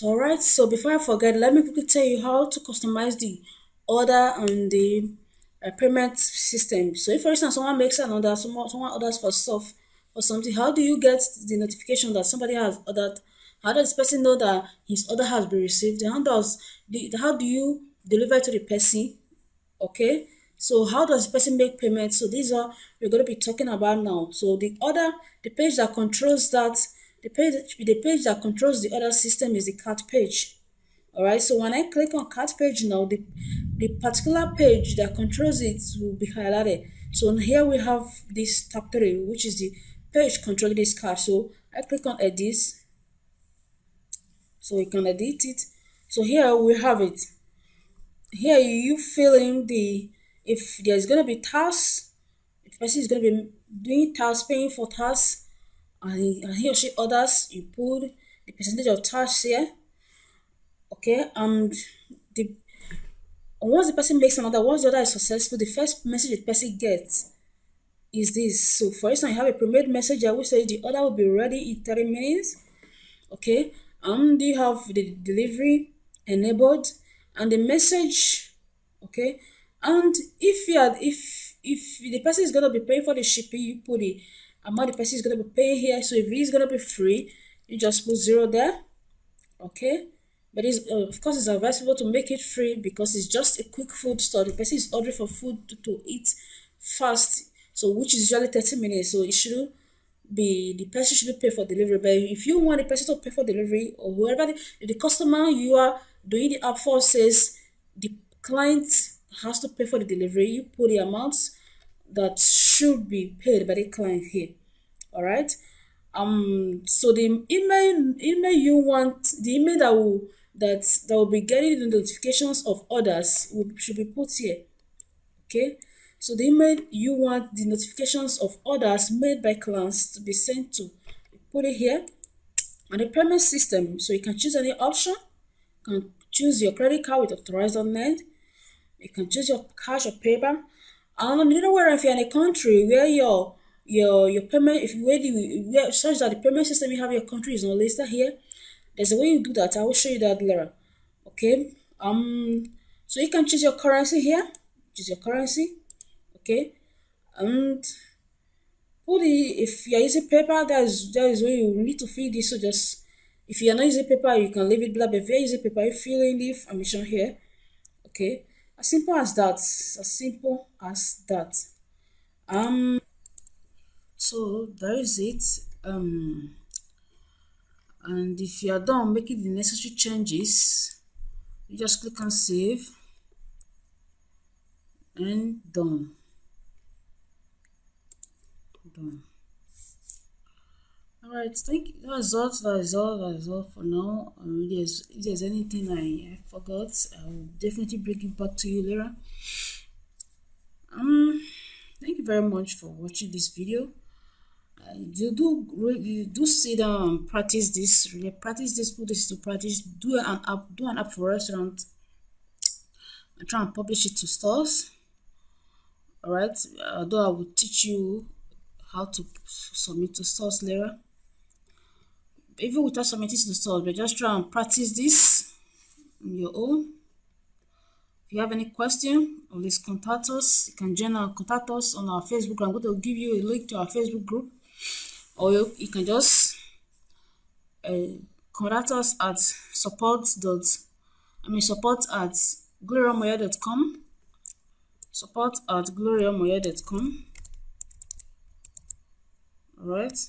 Alright, so before I forget, let me quickly tell you how to customize the order and the payment system. So if for instance someone makes an order, someone orders for stuff or something, how do you get the notification that somebody has ordered? How does this person know that his order has been received? And how do you deliver it to the person? Okay, so how does the person make payment? So these are we're going to be talking about now. So the page that controls that, the page that controls the order system is the cart page. All right, so when I click on cart page now, the particular page that controls it will be highlighted. So here we have this tab 3, which is the page controlling this cart. So I click on edit, so we can edit it. So here we have it. Here you fill in the, if there's gonna be tasks, if the person is gonna be doing tasks, paying for tasks, and he or she orders, you put the percentage of tasks here. Okay, and the once the person makes an order, once the order is successful, the first message the person gets is this. So for instance, you have a pre-made message that will say the order will be ready in 30 minutes. Okay, and you have the delivery enabled and the message. Okay, and if the person is going to be paying for the shipping, you put the amount the person is going to be paying here. So if it is going to be free, you just put 0 there. Okay, but of course it's advisable to make it free because it's just a quick food store. The person is ordering for food to eat fast, so which is usually 30 minutes. So it should be, the person should pay for delivery. But if you want the person to pay for delivery, or whoever the customer you are doing the app for says the client has to pay for the delivery, you put the amounts that should be paid by the client here. All right, so the email you want, the email that will be getting the notifications of orders should be put here. Okay, so the email you want the notifications of orders made by clients to be sent to, you put it here. And the payment system, so you can choose any option. You can choose your credit card with authorized on net. You can choose your cash or paper. And you know where, if you're in a country where your payment, if you where such that the payment system you have in your country is not listed here, there's a way you do that. I will show you that later. Okay, so you can choose your currency here. Choose your currency. Okay, and put the, if you're using paper, that is where you need to fill this. So just, if you're not using paper, you can leave it blank. But if you're using paper, you fill in the information here. Okay, as simple as that. As simple as that. So there is it. And if you are done making the necessary changes, you just click on save and done. All right, thank you. That is all for now. If there's anything I forgot, I will definitely bring it back to you later. Thank you very much for watching this video. You do sit down and practice this. Really practice this. Put this to practice. Do an app for restaurant and try and publish it to stores. All right. Although I will teach you how to submit to stores later. Even without submitting to the stores, but just try and practice this on your own. If you have any question, please contact us. You can contact us on our Facebook group. I'm going to give you a link to our Facebook group, or you can just contact us at support at gloriamoye.com. Support at gloriamoye.com. All right.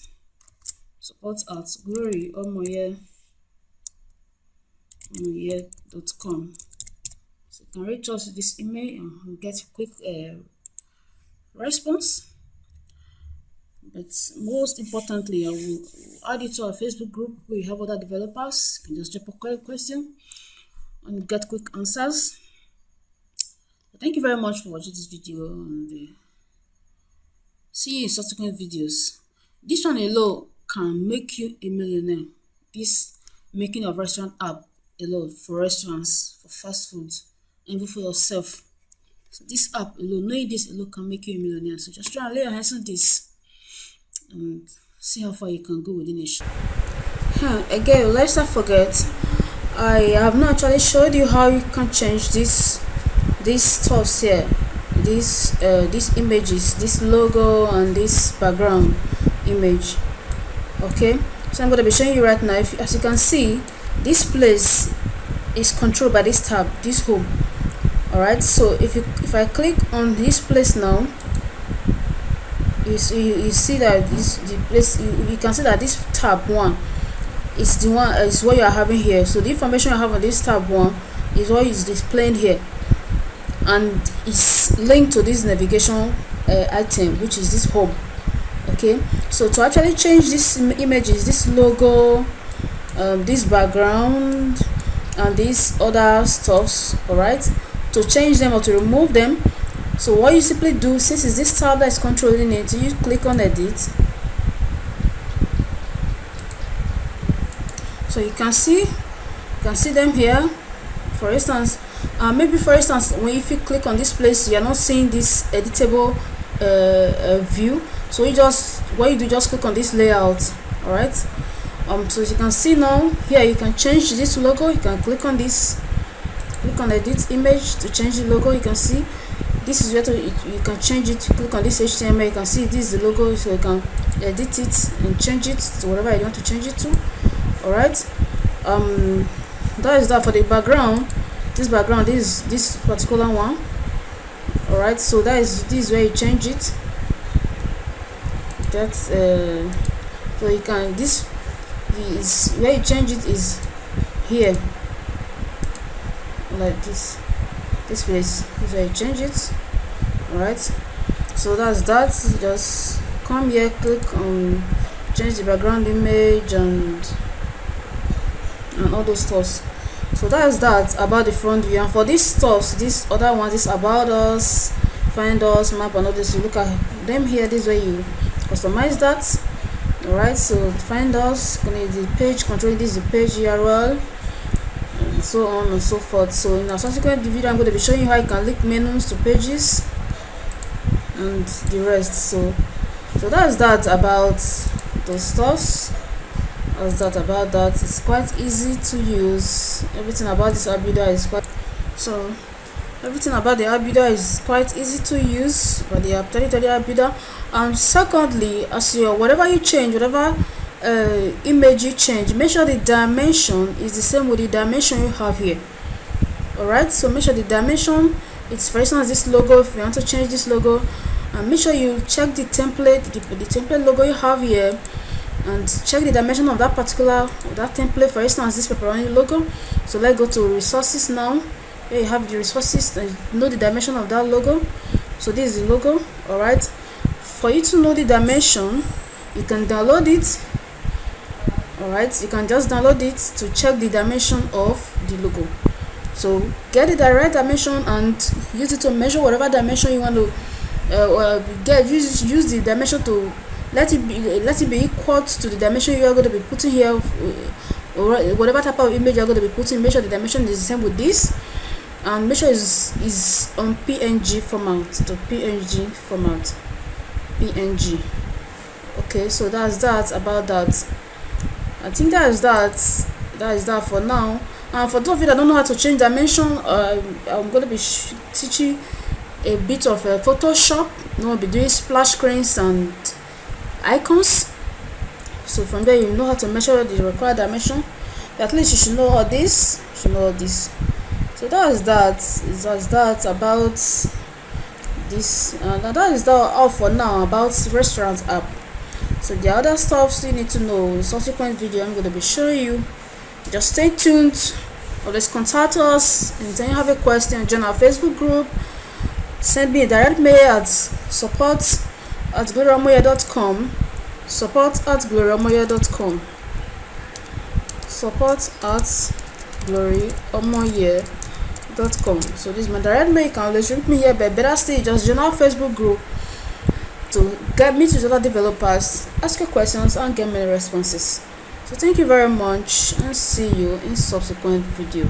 Support at gloriamoye.com. So you can reach us with this email and we'll get a quick response. But most importantly, I will add you to our Facebook group where you have other developers. You can just drop a question and get quick answers. So thank you very much for watching this video, and see you in subsequent videos. This one alone can make you a millionaire. This making a restaurant app alone for restaurants, for fast food, and even for yourself. So this app alone, knowing this alone can make you a millionaire. So just try and lay your hands on this and see how far you can go within a show. Again, let's not forget, I have not actually showed you how you can change these stuffs here, these images, this logo and this background image. Okay, so I'm going to be showing you right now. As you can see, this place is controlled by this tab, this home. All right, so if I click on this place now, you see that the place, you can see that this tab 1 is the one is what you are having here. So the information you have on this tab 1 is what is displayed here, and it's linked to this navigation item, which is this home. Okay, so to actually change these images, this logo, this background and these other stuffs, all right, to change them or to remove them, so what you simply do, since it's this tab that is controlling it, you click on edit. So you can see them here. For instance, maybe for instance, if you click on this place, you are not seeing this editable view. So what you do, just click on this layout. All right. So as you can see now, here you can change this logo. You can click on this, click on edit image to change the logo. You can see this is where you can change it. Click on this HTML. You can see this is the logo, so you can edit it and change it to whatever you want to change it to. All right. That is that for the background. This background is this particular one. All right. So this is where you change it. That's so you can, this is where you change it, is here, like this place is where you change it. All right, so that's that. Just come here, click on change the background image and all those stuffs. So that's that about the front view. And for these stuffs, this other one, this about us, find us, map and all this, you look at them here. This way you customize that. All right, so find us, the page controlling this is the page URL, and so on and so forth. So in a subsequent video, I'm going to be showing you how you can link menus to pages and the rest. So that's that about those stuffs. That's that about that. It's quite easy to use. Everything about this Abuda is quite everything about the Abuda is quite easy to use, but the Abuda. And secondly, as whatever you change, whatever image you change, make sure the dimension is the same with the dimension you have here. All right, so make sure the dimension, it's for instance this logo. If you want to change this logo, and make sure you check the template, the template logo you have here, and check the dimension of that particular template. For instance, this pepperoni logo. So let's go to resources now. Here you have the resources, and know the dimension of that logo. So this is the logo. All right, for you to know the dimension, you can download it. All right, you can just download it to check the dimension of the logo. So get the right dimension and use it to measure whatever dimension you want to use the dimension to let it be equal to the dimension you are going to be putting here, or whatever type of image you are going to be putting. Make sure the dimension is the same with this, and make sure is on PNG format, to PNG format, PNG. Okay, so that's that about that. I think that is that for now. And for those of you that don't know how to change dimension, I'm going to be teaching a bit of Photoshop. We'll be doing splash screens and icons. So from there, you know how to measure the required dimension. At least you should know all this. So that's that about this. That is that all for now about restaurant app. So the other stuff you need to know in subsequent video I'm going to be showing you. Just stay tuned. Always contact us. Anytime you have a question, join our Facebook group. Send me a direct mail at support@gloriomoye.com. Support@gloriomoye.com. Support@gloriomoye.com. So this is my direct mail. You can always reach me here, but better still, just join our Facebook group to get me to other developers, ask your questions and get many responses. So thank you very much, and see you in subsequent video.